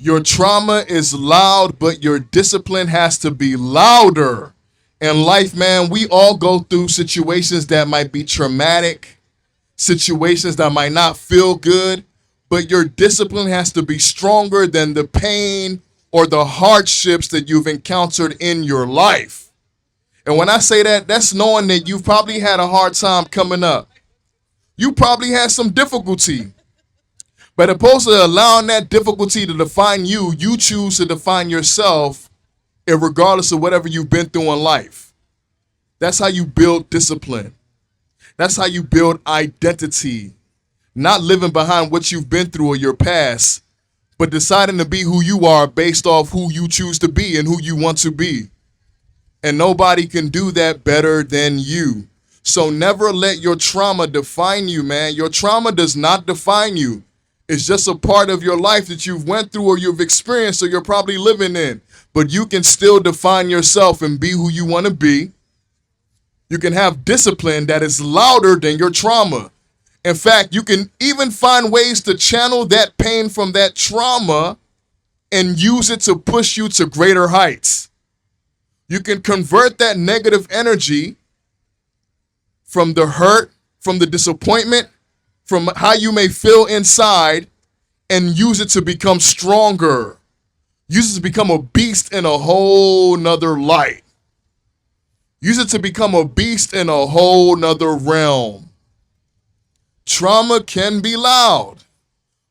Your trauma is loud, but your discipline has to be louder. In life, man, we all go through situations that might be traumatic, situations that might not feel good, but your discipline has to be stronger than the pain or the hardships that you've encountered in your life. And when I say that, that's knowing that you've probably had a hard time coming up. You probably had some difficulty. But opposed to allowing that difficulty to define you, you choose to define yourself regardless of whatever you've been through in life. That's how you build discipline. That's how you build identity. Not living behind what you've been through or your past, but deciding to be who you are based off who you choose to be and who you want to be. And nobody can do that better than you. So never let your trauma define you, man. Your trauma does not define you. It's just a part of your life that you've went through or you've experienced or you're probably living in. But you can still define yourself and be who you want to be. You can have discipline that is louder than your trauma. In fact, you can even find ways to channel that pain from that trauma and use it to push you to greater heights. You can convert that negative energy from the hurt, from the disappointment, from how you may feel inside, and use it to become stronger. Use it to become a beast in a whole nother light. Use it to become a beast in a whole nother realm. Trauma can be loud,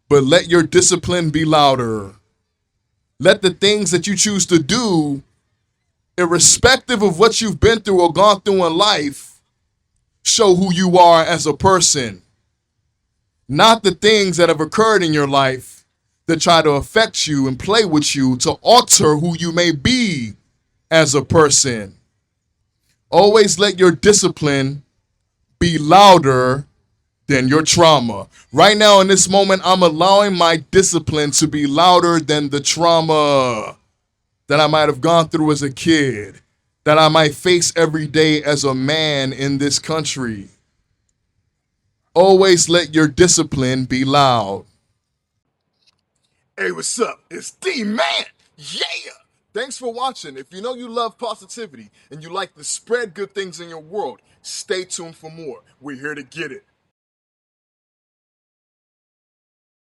but let your discipline be louder. Let the things that you choose to do, irrespective of what you've been through or gone through in life, show who you are as a person. Not the things that have occurred in your life that try to affect you and play with you to alter who you may be as a person. Always let your discipline be louder than your trauma. Right now in this moment, I'm allowing my discipline to be louder than the trauma that I might have gone through as a kid, that I might face every day as a man in this country. Always let your discipline be loud. Hey, what's up? It's D-Man. Yeah! Thanks for watching. If you know you love positivity and you like to spread good things in your world, stay tuned for more. We're here to get it.